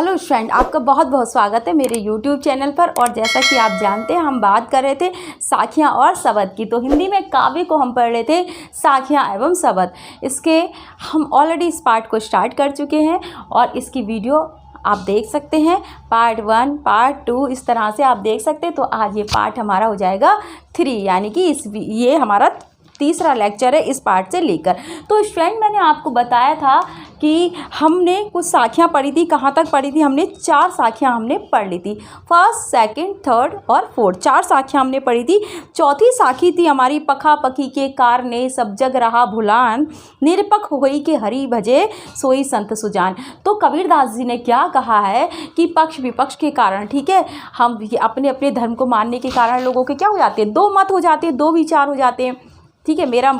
Hello friend, आपका बहुत बहुत स्वागत है मेरे YouTube चैनल पर। और जैसा कि आप जानते हैं, हम बात कर रहे थे साखियाँ और शब्द की। तो हिंदी में काव्य को हम पढ़ रहे थे साखियाँ एवं शब्द। इसके हम ऑलरेडी इस पार्ट को स्टार्ट कर चुके हैं और इसकी वीडियो आप देख सकते हैं। पार्ट 1, पार्ट 2 इस तरह से आप देख सकते हैं। तो आज ये पार्ट हमारा हो जाएगा 3, यानी कि ये हमारा तीसरा लेक्चर है इस पार्ट से लेकर। तो फ्रेंड, मैंने आपको बताया था कि हमने कुछ साखियाँ पढ़ी थी। कहाँ तक पढ़ी थी? हमने 4 साखियाँ हमने पढ़ ली थी। फर्स्ट, सेकंड, थर्ड और फोर्थ, 4 साखियाँ हमने पढ़ी थी। चौथी साखी थी हमारी पखा पखी के कारने सब जग रहा भुलान, निरपख होई के हरि भजे सोई संत सुजान। तो कबीरदास जी ने क्या कहा है कि पक्ष विपक्ष के कारण, ठीक है, हम अपने अपने धर्म को मानने के कारण लोगों के क्या हो जाते हैं, 2 मत हो जाते हैं, 2 विचार हो जाते हैं। ठीक है, मेरा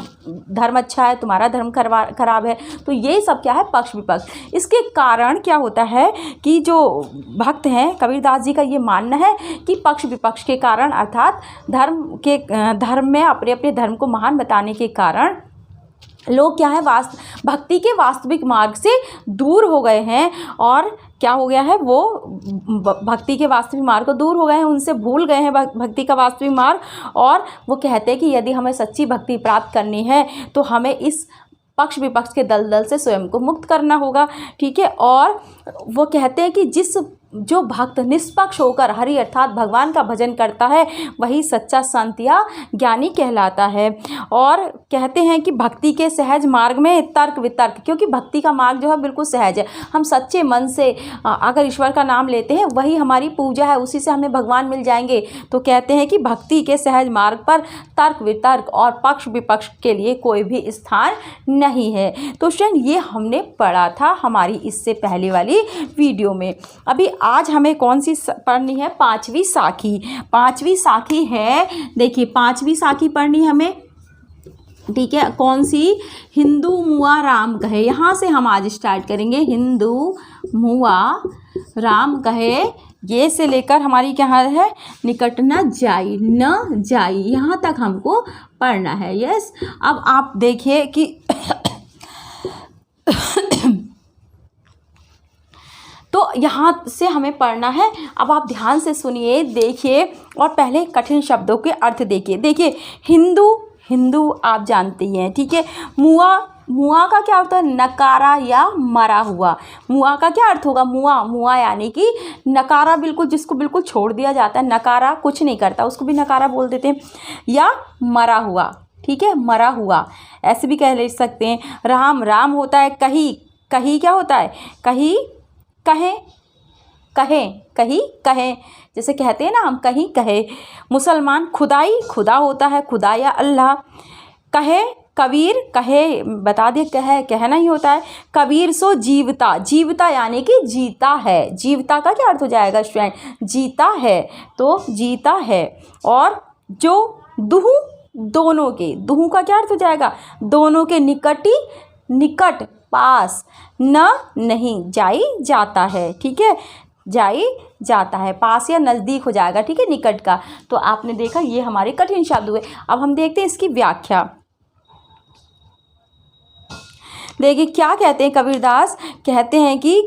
धर्म अच्छा है, तुम्हारा धर्म खराब है। तो ये सब क्या है, पक्ष विपक्ष। इसके कारण क्या होता है कि जो भक्त हैं, कबीरदास जी का ये मानना है कि पक्ष विपक्ष के कारण, अर्थात धर्म में अपने अपने धर्म को महान बताने के कारण लोग क्या है, भक्ति के वास्तविक मार्ग से दूर हो गए हैं। और क्या हो गया है, वो भक्ति के वास्तविक मार्ग को दूर हो गए हैं, उनसे भूल गए हैं भक्ति का वास्तविक मार्ग। और वो कहते हैं कि यदि हमें सच्ची भक्ति प्राप्त करनी है तो हमें इस पक्ष विपक्ष के दलदल से स्वयं को मुक्त करना होगा। ठीक है, और वो कहते हैं कि जो भक्त निष्पक्ष होकर हरि अर्थात भगवान का भजन करता है वही सच्चा संत या ज्ञानी कहलाता है। और कहते हैं कि भक्ति के सहज मार्ग में तर्क वितर्क, क्योंकि भक्ति का मार्ग जो है बिल्कुल सहज है। हम सच्चे मन से अगर ईश्वर का नाम लेते हैं वही हमारी पूजा है, उसी से हमें भगवान मिल जाएंगे। तो कहते हैं कि भक्ति के सहज मार्ग पर तर्क वितर्क और पक्ष विपक्ष के लिए कोई भी स्थान नहीं है। तो फ्रेंड, ये हमने पढ़ा था हमारी इससे पहले वाली वीडियो में। अभी आज हमें कौन सी पढ़नी है? 5वीं साखी। 5वीं साखी है, देखिए 5वीं साखी पढ़नी हमें, ठीक है। कौन सी? हिंदू मुआ राम कहे। यहाँ से हम आज स्टार्ट करेंगे। हिंदू मुआ राम कहे, ये से लेकर हमारी क्या है, निकट न जाई, यहाँ तक हमको पढ़ना है। यस, अब आप देखिए कि तो यहाँ से हमें पढ़ना है। अब आप ध्यान से सुनिए, देखिए और पहले कठिन शब्दों के अर्थ देखिए। देखिए, हिंदू आप जानते ही हैं, ठीक है। मुआ का क्या अर्थ है? नकारा या मरा हुआ। मुआ का क्या अर्थ होगा? मुआ यानी कि नकारा, बिल्कुल जिसको बिल्कुल छोड़ दिया जाता है, नकारा कुछ नहीं करता, उसको भी नकारा बोल देते हैं। या मरा हुआ, ठीक है, मरा हुआ ऐसे भी कह ले सकते हैं। राम होता है कही क्या होता है? कहे, जैसे कहते हैं ना हम, कहीं कहे। मुसलमान खुदा होता है, खुदा या अल्लाह। कबीर कहे, बता दे, कहना ही होता है। कबीर सो जीवता यानी कि जीता है। जीवता का क्या अर्थ हो जाएगा स्टूडेंट? जीता है, तो जीता है। और जो दोनों का क्या अर्थ हो जाएगा? दोनों के निकट, पास, नहीं, जाई जाता है, ठीक है, जाई जाता है, पास या नज़दीक हो जाएगा, ठीक है, निकट का। तो आपने देखा ये हमारे कठिन शब्द हुए। अब हम देखते हैं इसकी व्याख्या। देखिए क्या कहते हैं कबीरदास, कहते हैं कि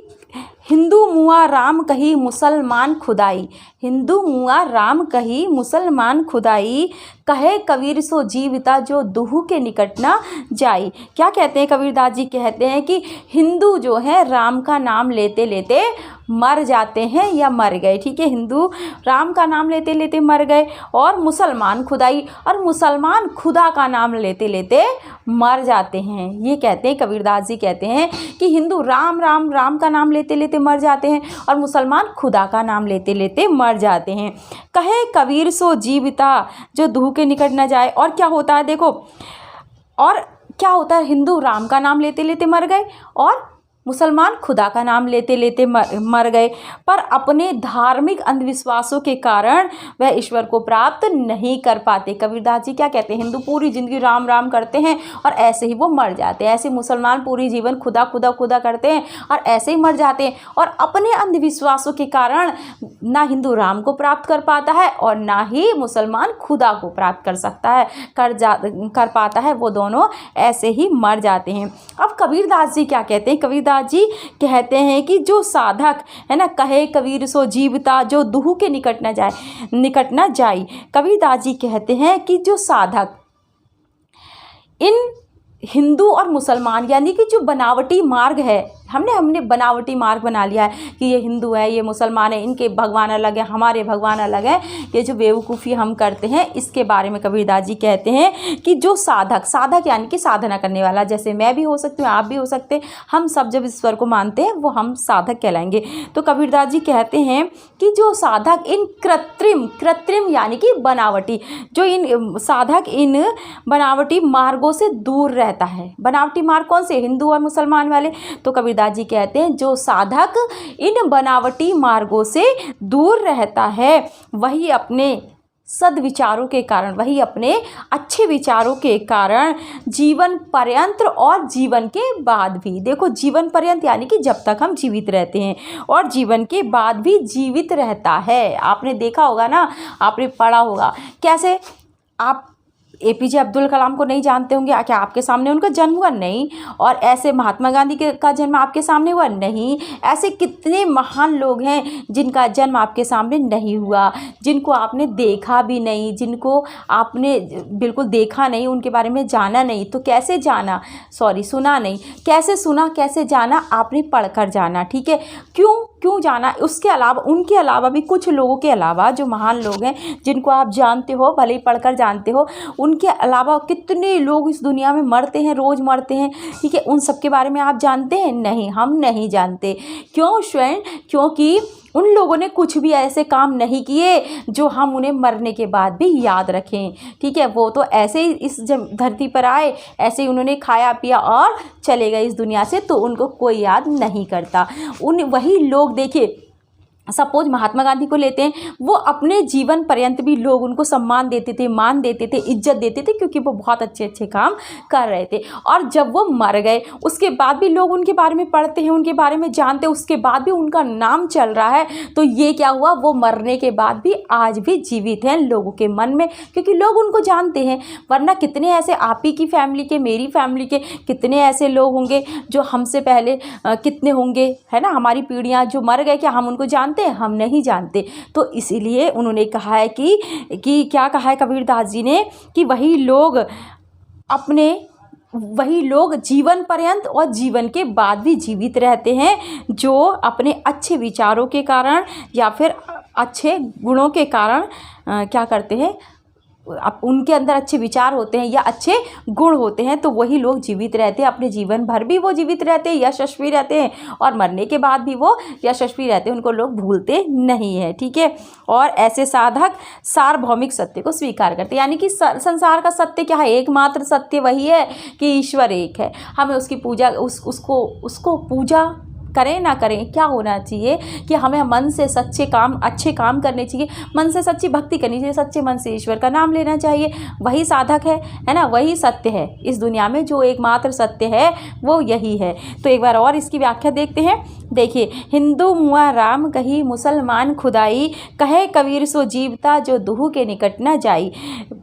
हिंदू मुआ राम कही मुसलमान खुदाई। हिंदू मुआ राम कही मुसलमान खुदाई, कहे कबीर सो जीविता जो दुहू के निकट ना जाई। क्या कहते हैं कबीरदास जी? कहते हैं कि हिंदू जो है राम का नाम लेते लेते मर जाते हैं या मर गए, ठीक है। हिंदू राम का नाम लेते लेते मर गए। और मुसलमान मुसलमान खुदा का नाम लेते लेते मर जाते हैं। ये कहते हैं कबीरदास जी, कहते हैं कि हिंदू राम का नाम लेते लेते मर जाते हैं और मुसलमान खुदा का नाम लेते लेते मर जाते हैं। कहे कबीर सो जीविता जो दूह के निकट न जाए। और क्या होता है देखो, और क्या होता है, हिंदू राम का नाम लेते लेते मर गए और मुसलमान खुदा का नाम लेते लेते मर गए, पर अपने धार्मिक अंधविश्वासों के कारण वह ईश्वर को प्राप्त नहीं कर पाते। कबीरदास जी क्या कहते हैं? हिंदू पूरी जिंदगी राम करते हैं और ऐसे ही वो मर जाते हैं। ऐसे मुसलमान पूरी जीवन खुदा करते हैं और ऐसे ही मर जाते हैं। और अपने अंधविश्वासों के कारण ना हिंदू राम को प्राप्त कर पाता है और ना ही मुसलमान खुदा को प्राप्त कर पाता है, वो दोनों ऐसे ही मर जाते हैं। अब कबीरदास जी क्या कहते हैं? कबीरदास कबीरदास जी कहते हैं कि जो साधक है ना, कहे कबीर सो जीवता जो दुहु के निकट न जाई। कबीरदास जी कहते हैं कि जो साधक इन हिंदू और मुसलमान यानी कि जो बनावटी मार्ग है, हमने बनावटी मार्ग बना लिया है कि ये हिंदू है, ये मुसलमान है, इनके भगवान अलग है, हमारे भगवान अलग है, ये जो बेवकूफ़ी हम करते हैं, इसके बारे में कबीरदास जी कहते हैं कि जो साधक यानी कि साधना करने वाला, जैसे मैं भी हो सकती हूँ, आप भी हो सकते हैं, हम सब जब ईश्वर को मानते हैं वो हम साधक कहलाएंगे। तो कबीरदास जी कहते हैं कि जो साधक इन कृत्रिम यानी कि बनावटी, जो इन साधक इन बनावटी मार्गों से दूर रहता है। बनावटी मार्ग कौन से? हिंदू और मुसलमान वाले। तो कबीरदास जी कहते हैं जो साधक इन बनावटी मार्गों से दूर रहता है वही अपने सद्विचारों के कारण, वही अपने अच्छे विचारों के कारण जीवन पर्यंत और जीवन के बाद भी, देखो जीवन पर्यंत यानी कि जब तक हम जीवित रहते हैं, और जीवन के बाद भी जीवित रहता है। आपने देखा होगा ना, आपने पढ़ा होगा कैसे। आप APJ अब्दुल कलाम को नहीं जानते होंगे, क्या आपके सामने उनका जन्म हुआ? नहीं। और ऐसे महात्मा गांधी का जन्म आपके सामने हुआ? नहीं। ऐसे कितने महान लोग हैं जिनका जन्म आपके सामने नहीं हुआ, जिनको आपने देखा भी नहीं, जिनको आपने बिल्कुल देखा नहीं, उनके बारे में जाना नहीं। तो कैसे जाना, सुना नहीं, कैसे सुना, कैसे जाना? आपने पढ़कर जाना, ठीक है। क्यों जाना? उसके अलावा, उनके अलावा भी कुछ लोगों के अलावा जो महान लोग हैं जिनको आप जानते हो, भले ही पढ़कर जानते हो, उनके अलावा कितने लोग इस दुनिया में मरते हैं, रोज़ मरते हैं, ठीक है। उन सब के बारे में आप जानते हैं? नहीं, हम नहीं जानते। क्यों स्वयं? क्योंकि उन लोगों ने कुछ भी ऐसे काम नहीं किए जो हम उन्हें मरने के बाद भी याद रखें, ठीक है। वो तो ऐसे ही इस धरती पर आए, ऐसे ही उन्होंने खाया पिया और चले गए इस दुनिया से, तो उनको कोई याद नहीं करता। वही लोग देखिए, सपोज महात्मा गांधी को लेते हैं, वो अपने जीवन पर्यंत भी लोग उनको सम्मान देते थे, मान देते थे, इज्जत देते थे, क्योंकि वो बहुत अच्छे काम कर रहे थे। और जब वो मर गए उसके बाद भी लोग उनके बारे में पढ़ते हैं, उनके बारे में जानते हैं, उसके बाद भी उनका नाम चल रहा है। तो ये क्या हुआ, वो मरने के बाद भी आज भी जीवित हैं लोगों के मन में, क्योंकि लोग उनको जानते हैं। वरना कितने ऐसे, आप ही की फैमिली के, मेरी फैमिली के कितने ऐसे लोग होंगे जो हमसे पहले कितने होंगे, है ना, हमारी पीढ़ियाँ जो मर गए, क्या हम उनको जानते हैं? हम नहीं जानते। तो इसीलिए उन्होंने कहा है कि क्या कहा है कबीरदास जी ने, कि वही लोग जीवन पर्यंत और जीवन के बाद भी जीवित रहते हैं जो अपने अच्छे विचारों के कारण या फिर अच्छे गुणों के कारण क्या करते हैं, अब उनके अंदर अच्छे विचार होते हैं या अच्छे गुण होते हैं, तो वही लोग जीवित रहते हैं। अपने जीवन भर भी वो जीवित रहते हैं, यशस्वी रहते हैं, और मरने के बाद भी वो यशस्वी रहते हैं, उनको लोग भूलते नहीं हैं, ठीक है। और ऐसे साधक सार्वभौमिक सत्य को स्वीकार करते हैं, यानी कि संसार का सत्य क्या है? एकमात्र सत्य वही है कि ईश्वर एक है। हमें उसकी पूजा, उसको पूजा करें ना करें, क्या होना चाहिए कि हमें मन से सच्चे काम, अच्छे काम करने चाहिए, मन से सच्ची भक्ति करनी चाहिए, सच्चे मन से ईश्वर का नाम लेना चाहिए। वही साधक है ना, वही सत्य है इस दुनिया में, जो एकमात्र सत्य है वो यही है। तो एक बार और इसकी व्याख्या देखते हैं। देखिए, हिंदू मुआ राम कही, मुसलमान खुदाई, कहे कबीर सो जीवता जो दुहु के निकट न जाई।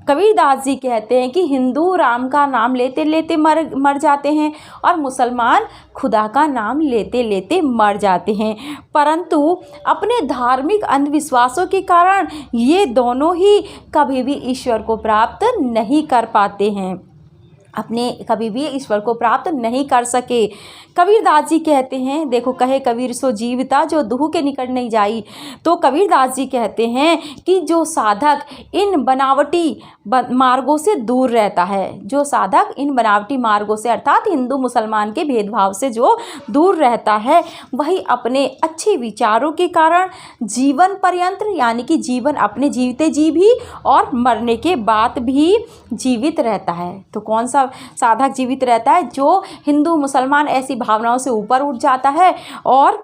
कबीरदास जी कहते हैं कि हिंदू राम का नाम लेते लेते मर जाते हैं, और मुसलमान खुदा का नाम लेते लेते मर जाते हैं, परंतु अपने धार्मिक अंधविश्वासों के कारण ये दोनों ही कभी भी ईश्वर को प्राप्त नहीं कर पाते हैं, कभी भी ईश्वर को प्राप्त नहीं कर सके। कबीरदास जी कहते हैं, देखो, कहे कबीर सो जीवता जो दुहु के निकट नहीं जाई। तो कबीरदास जी कहते हैं कि जो साधक इन बनावटी मार्गों से दूर रहता है, जो साधक इन बनावटी मार्गों से, अर्थात हिंदू मुसलमान के भेदभाव से जो दूर रहता है, वही अपने अच्छे विचारों के कारण जीवन पर्यंत, यानी कि जीवन अपने जीवते जी भी और मरने के बाद भी जीवित रहता है। तो कौन सा साधक जीवित रहता है? जो हिंदू मुसलमान ऐसी भावनाओं से ऊपर उठ जाता है और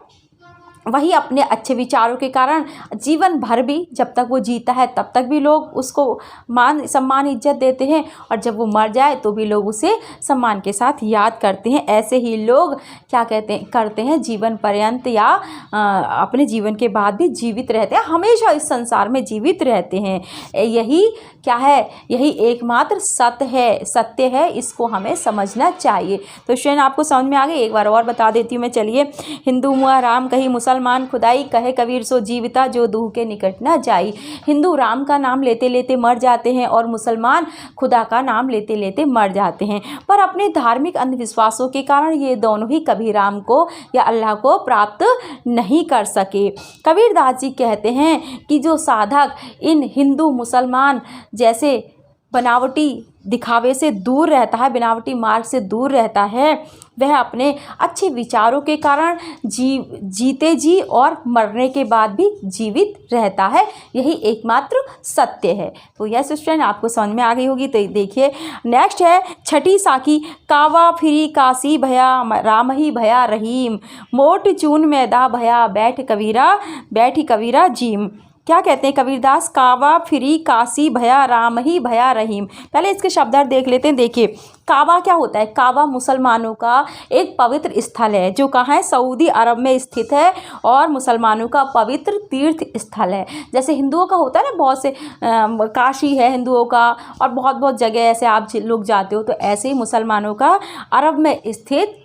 वही अपने अच्छे विचारों के कारण जीवन भर भी, जब तक वो जीता है तब तक भी लोग उसको मान सम्मान इज्जत देते हैं, और जब वो मर जाए तो भी लोग उसे सम्मान के साथ याद करते हैं। ऐसे ही लोग क्या करते हैं, जीवन पर्यंत या अपने जीवन के बाद भी जीवित रहते हैं, हमेशा इस संसार में जीवित रहते हैं। यही क्या है, यही एकमात्र सत्य है, इसको हमें समझना चाहिए। तो स्टूडेंट आपको समझ में आ गई, एक बार और बता देती हूँ मैं। चलिए, हिंदू मुआ राम कही मुसलमान खुदाई, कहे कबीर सो जीविता जो दूह के निकट न जाई। हिंदू राम का नाम लेते लेते मर जाते हैं और मुसलमान खुदा का नाम लेते लेते मर जाते हैं, पर अपने धार्मिक अंधविश्वासों के कारण ये दोनों ही कभी राम को या अल्लाह को प्राप्त नहीं कर सके। कबीरदास जी कहते हैं कि जो साधक इन हिंदू मुसलमान जैसे बनावटी दिखावे से दूर रहता है, बनावटी मार्ग से दूर रहता है, वह अपने अच्छे विचारों के कारण जीते जी और मरने के बाद भी जीवित रहता है। यही एकमात्र सत्य है। तो यह स्टूडेंट आपको समझ में आ गई होगी। तो देखिए नेक्स्ट है छठी साखी, कावा फिरी काशी भया राम ही भया रहीम, मोट चून मैदा भया बैठी कबीरा जीम। क्या कहते हैं कबीरदास, कावा फिरी काशी भया राम ही भया रहीम। पहले इसके शब्दार्थ देख लेते हैं। देखिए काबा क्या होता है, काबा मुसलमानों का एक पवित्र स्थल है जो कहाँ है, सऊदी अरब में स्थित है, और मुसलमानों का पवित्र तीर्थ स्थल है। जैसे हिंदुओं का होता है ना, बहुत से काशी है हिंदुओं का, और बहुत जगह ऐसे आप लोग जाते हो, तो ऐसे ही मुसलमानों का अरब में स्थित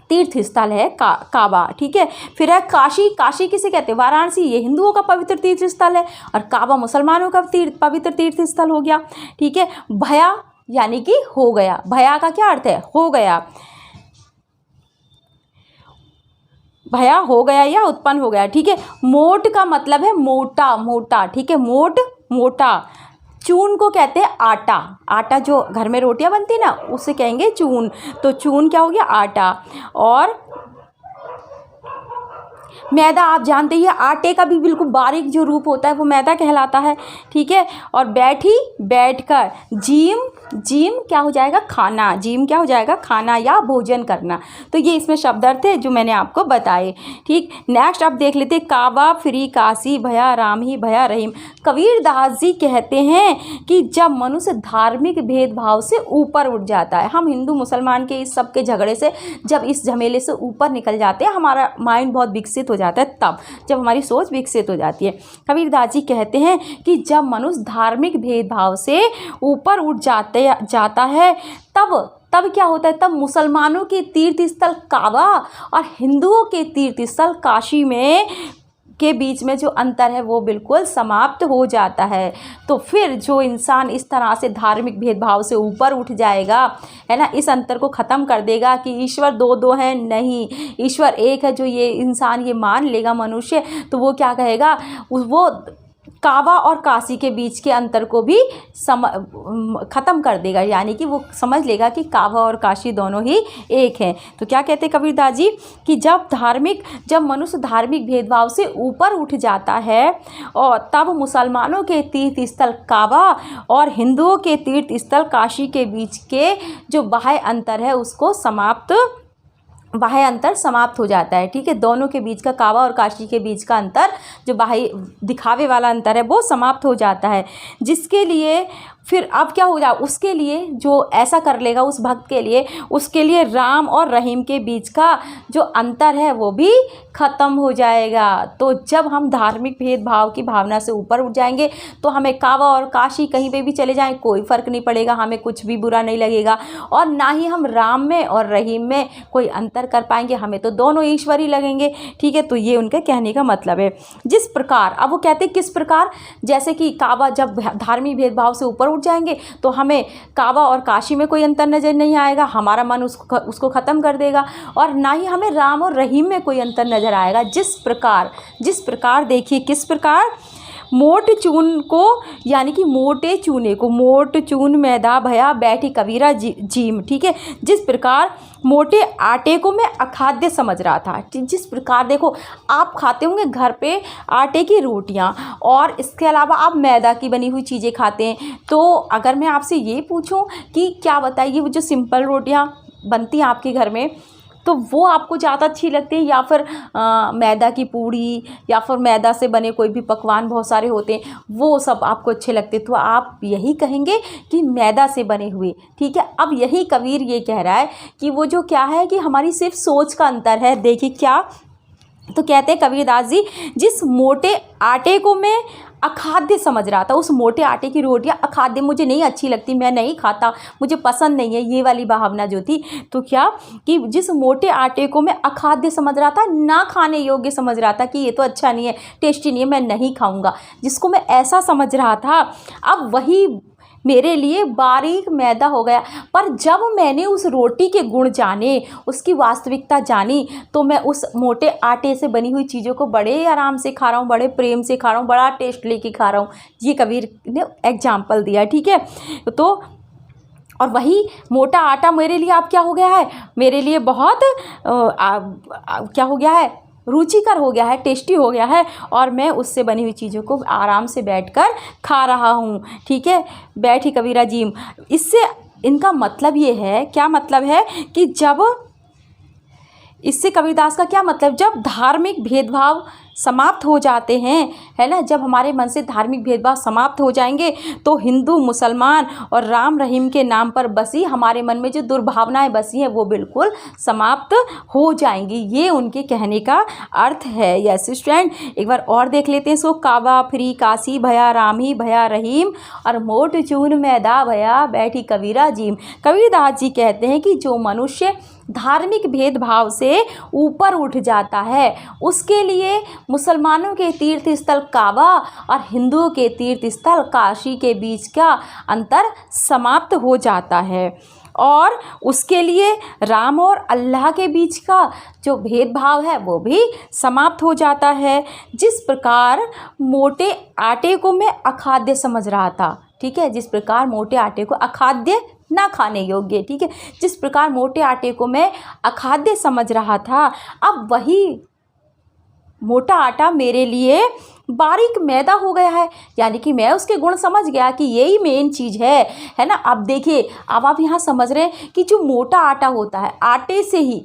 तीर्थ स्थल है काबा। ठीक है, फिर है काशी। काशी किसे कहते हैं, वाराणसी, ये हिंदुओं का पवित्र तीर्थ स्थल है, और काबा मुसलमानों का पवित्र तीर्थ स्थल हो गया। ठीक है, भया यानी कि हो गया, भया का क्या अर्थ है, हो गया, भया हो गया या उत्पन्न हो गया। ठीक है, मोट का मतलब है मोटा। ठीक है, मोटा। चून को कहते हैं आटा जो घर में रोटियां बनती है ना, उसे कहेंगे चून। तो चून क्या हो गया, आटा। और मैदा आप जानते ही, आटे का भी बिल्कुल बारीक जो रूप होता है वो मैदा कहलाता है। ठीक है, और बैठकर जीम क्या हो जाएगा, खाना। जीम क्या हो जाएगा, खाना या भोजन करना। तो ये इसमें शब्दार्थ है जो मैंने आपको बताए। ठीक, नेक्स्ट आप देख लेते हैं, काबा फिरी काशी भया राम ही भया रहीम। कबीरदास जी कहते हैं कि जब मनुष्य धार्मिक भेदभाव से ऊपर उठ जाता है, हम हिंदू मुसलमान के इस सब के झगड़े से जब इस झमेले से ऊपर निकल जाते हैं, हमारा माइंड बहुत विकसित हो जाता है, तब जब हमारी सोच विकसित हो जाती है। कबीरदास जी कहते हैं कि जब मनुष्य धार्मिक भेदभाव से ऊपर उठ जाता है, तब क्या होता है, तब मुसलमानों के तीर्थ स्थल काबा और हिंदुओं के तीर्थ स्थल काशी में के बीच में जो अंतर है वो बिल्कुल समाप्त हो जाता है। तो फिर जो इंसान इस तरह से धार्मिक भेदभाव से ऊपर उठ जाएगा, है ना, इस अंतर को ख़त्म कर देगा कि ईश्वर दो है, नहीं, ईश्वर एक है, जो ये इंसान ये मान लेगा मनुष्य, तो वो क्या कहेगा, वो काबा और काशी के बीच के अंतर को भी ख़त्म कर देगा, यानी कि वो समझ लेगा कि काबा और काशी दोनों ही एक हैं। तो क्या कहते हैं कबीरदास जी कि जब मनुष्य धार्मिक भेदभाव से ऊपर उठ जाता है, और तब मुसलमानों के तीर्थ स्थल काबा और हिंदुओं के तीर्थ स्थल काशी के बीच के जो बाह्य अंतर है उसको बाह्य अंतर समाप्त हो जाता है। ठीक है, दोनों के बीच का, काबा और काशी के बीच का अंतर, जो बाह्य दिखावे वाला अंतर है, वो समाप्त हो जाता है। जिसके लिए फिर अब क्या हो जाए, उसके लिए जो ऐसा कर लेगा उस भक्त के लिए, उसके लिए राम और रहीम के बीच का जो अंतर है वो भी ख़त्म हो जाएगा। तो जब हम धार्मिक भेदभाव की भावना से ऊपर उठ जाएंगे, तो हमें काबा और काशी कहीं पे भी चले जाएं, कोई फ़र्क नहीं पड़ेगा, हमें कुछ भी बुरा नहीं लगेगा, और ना ही हम राम में और रहीम में कोई अंतर कर पाएंगे, हमें तो दोनों ईश्वर ही लगेंगे। ठीक है, तो ये उनके कहने का मतलब है। जिस प्रकार, अब वो कहते हैं किस प्रकार, जैसे कि काबा, जब धार्मिक भेदभाव से ऊपर उठ जाएंगे तो हमें काबा और काशी में कोई अंतर नज़र नहीं आएगा, हमारा मन उसको ख़त्म कर देगा, और ना ही हमें राम और रहीम में कोई अंतर नज़र आएगा। जिस प्रकार देखिए किस प्रकार, मोट चून को, यानी कि मोटे चूने को, मोट चून मैदा भया बैठी कबीरा जीम। ठीक है, जिस प्रकार मोटे आटे को मैं अखाद्य समझ रहा था, जिस प्रकार देखो आप खाते होंगे घर पे आटे की रोटियां, और इसके अलावा आप मैदा की बनी हुई चीज़ें खाते हैं, तो अगर मैं आपसे ये पूछूं कि क्या बताइए, वो जो सिंपल रोटियां बनती हैं आपके घर में, तो वो आपको ज़्यादा अच्छी लगती है, या फिर मैदा की पूड़ी या फिर मैदा से बने कोई भी पकवान बहुत सारे होते हैं वो सब आपको अच्छे लगते, तो आप यही कहेंगे कि मैदा से बने हुए। ठीक है, अब यही कबीर ये कह रहा है कि वो जो क्या है कि हमारी सिर्फ सोच का अंतर है। देखिए क्या, तो कहते हैं कबीरदास जी, जिस मोटे आटे को मैं अखाद्य समझ रहा था, उस मोटे आटे की रोटियां अखाद्य, मुझे नहीं अच्छी लगती, मैं नहीं खाता, मुझे पसंद नहीं है, ये वाली भावना जो थी, तो क्या कि जिस मोटे आटे को मैं अखाद्य समझ रहा था, ना खाने योग्य समझ रहा था कि ये तो अच्छा नहीं है, टेस्टी नहीं है, मैं नहीं खाऊंगा, जिसको मैं ऐसा समझ रहा था, अब वही मेरे लिए बारीक मैदा हो गया। पर जब मैंने उस रोटी के गुण जाने, उसकी वास्तविकता जानी, तो मैं उस मोटे आटे से बनी हुई चीज़ों को बड़े आराम से खा रहा हूँ, बड़े प्रेम से खा रहा हूँ, बड़ा टेस्ट लेके खा रहा हूँ। ये कबीर ने एग्जाम्पल दिया। ठीक है, तो और वही मोटा आटा मेरे लिए अब क्या हो गया है, मेरे लिए बहुत क्या हो गया है, रुचिकर हो गया है, टेस्टी हो गया है, और मैं उससे बनी हुई चीज़ों को आराम से बैठकर खा रहा हूँ। ठीक है, बैठी कबीरा जी। इससे इनका मतलब ये है, क्या मतलब है कि जब, इससे कबीरदास का क्या मतलब, जब धार्मिक भेदभाव समाप्त हो जाते हैं, है ना, जब हमारे मन से धार्मिक भेदभाव समाप्त हो जाएंगे, तो हिंदू मुसलमान और राम रहीम के नाम पर बसी हमारे मन में जो दुर्भावनाएं बसी हैं वो बिल्कुल समाप्त हो जाएंगी। ये उनके कहने का अर्थ है। यस स्टूडेंट, एक बार और देख लेते हैं इसको। काबा फ्री काशी भया राम ही भया रहीम, और मोट चून मैदा भया बैठी कबीरा जीम। कबीरदास जी कहते हैं कि जो मनुष्य धार्मिक भेदभाव से ऊपर उठ जाता है, उसके लिए मुसलमानों के तीर्थ स्थल काबा और हिंदुओं के तीर्थ स्थल काशी के बीच का अंतर समाप्त हो जाता है, और उसके लिए राम और अल्लाह के बीच का जो भेदभाव है वो भी समाप्त हो जाता है। जिस प्रकार मोटे आटे को मैं अखाद्य समझ रहा था, ठीक है, जिस प्रकार मोटे आटे को अखाद्य, ना खाने योग्य, ठीक है, जिस प्रकार मोटे आटे को मैं अखाद्य समझ रहा था, अब वही मोटा आटा मेरे लिए बारीक मैदा हो गया है, यानी कि मैं उसके गुण समझ गया कि यही मेन चीज़ है ना। अब देखिए, अब आप यहाँ समझ रहे हैं कि जो मोटा आटा होता है, आटे से ही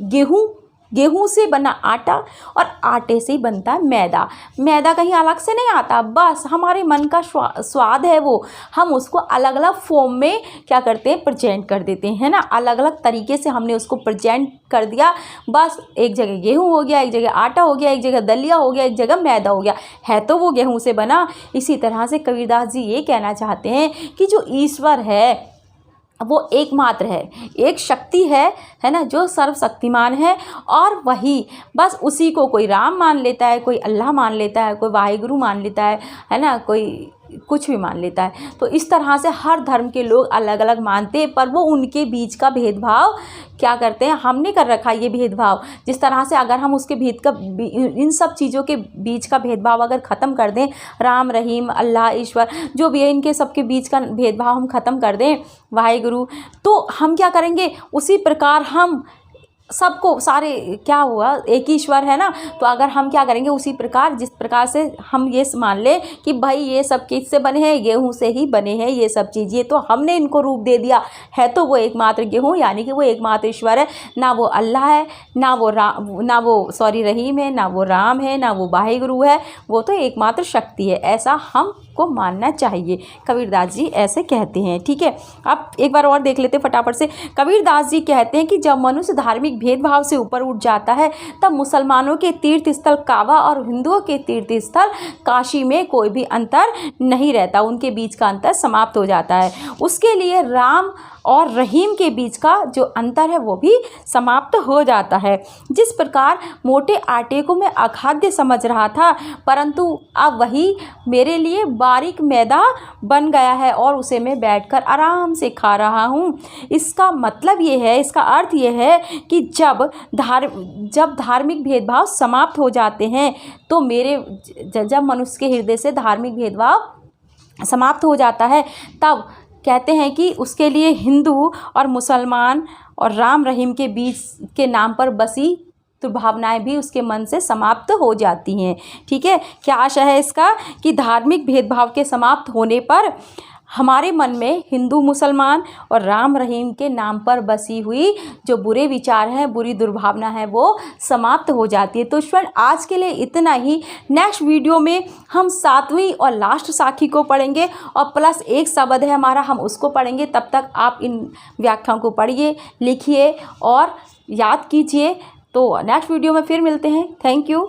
गेहूं से बना आटा, और आटे से ही बनता है मैदा। मैदा कहीं अलग से नहीं आता, बस हमारे मन का स्वाद है वो, हम उसको अलग अलग फॉर्म में क्या करते हैं, प्रेजेंट कर देते हैं ना, अलग अलग तरीके से हमने उसको प्रेजेंट कर दिया। बस एक जगह गेहूं हो गया, एक जगह आटा हो गया, एक जगह दलिया हो गया, एक जगह मैदा हो गया, है तो वो गेहूं से बना। इसी तरह से कबीरदास जी ये कहना चाहते हैं कि जो ईश्वर है वो एकमात्र है, एक शक्ति है ना, जो सर्वशक्तिमान है, और वही बस उसी को कोई राम मान लेता है, कोई अल्लाह मान लेता है, कोई वाहिगुरु मान लेता है ना, कोई कुछ भी मान लेता है। तो इस तरह से हर धर्म के लोग अलग अलग मानते हैं, पर वो उनके बीच का भेदभाव क्या करते हैं, हमने कर रखा है ये भेदभाव। जिस तरह से अगर हम उसके इन सब चीज़ों के बीच का भेदभाव अगर ख़त्म कर दें, राम रहीम अल्लाह ईश्वर जो भी है, इनके सबके बीच का भेदभाव हम ख़त्म कर दें, वाहिगुरु, तो हम क्या करेंगे, उसी प्रकार हम सबको सारे क्या हुआ, एक ही ईश्वर है ना, तो अगर हम क्या करेंगे, उसी प्रकार जिस प्रकार से हम ये मान ले कि भाई ये सब किससे बने हैं, गेहूं से ही बने हैं ये सब चीज़, ये तो हमने इनको रूप दे दिया है, तो वो एकमात्र गेहूं, यानी कि वो एकमात्र ईश्वर है, ना वो अल्लाह है, ना वो रहीम है, ना वो राम है, ना वो वाहिगुरु है, वो तो एकमात्र शक्ति है। ऐसा हमको मानना चाहिए, कबीरदास जी ऐसे कहते हैं। ठीक है, अब एक बार और देख लेते फटाफट से। कबीरदास जी कहते हैं कि जब मनुष्य धार्मिक भेदभाव से ऊपर उठ जाता है, तब मुसलमानों के तीर्थ स्थल काबा और हिंदुओं के तीर्थ स्थल काशी में कोई भी अंतर नहीं रहता, उनके बीच का अंतर समाप्त हो जाता है। उसके लिए राम और रहीम के बीच का जो अंतर है वो भी समाप्त हो जाता है। जिस प्रकार मोटे आटे को मैं अखाद्य समझ रहा था, परंतु अब वही मेरे लिए बारीक मैदा बन गया है, और उसे मैं बैठकर आराम से खा रहा हूँ। इसका मतलब ये है, इसका अर्थ ये है कि जब धार्मिक भेदभाव समाप्त हो जाते हैं, तो जब मनुष्य के हृदय से धार्मिक भेदभाव समाप्त हो जाता है, तब कहते हैं कि उसके लिए हिंदू और मुसलमान और राम रहीम के बीच के नाम पर बसी तो भावनाएं भी उसके मन से समाप्त हो जाती हैं। ठीक है, क्या आशा है इसका कि धार्मिक भेदभाव के समाप्त होने पर हमारे मन में हिंदू मुसलमान और राम रहीम के नाम पर बसी हुई जो बुरे विचार हैं, बुरी दुर्भावना है, वो समाप्त हो जाती है। तो फ्रेंड आज के लिए इतना ही। नेक्स्ट वीडियो में हम 7वीं और लास्ट साखी को पढ़ेंगे और प्लस एक शब्द है हमारा, हम उसको पढ़ेंगे। तब तक आप इन व्याख्याओं को पढ़िए, लिखिए और याद कीजिए। तो नेक्स्ट वीडियो में फिर मिलते हैं। Thank you.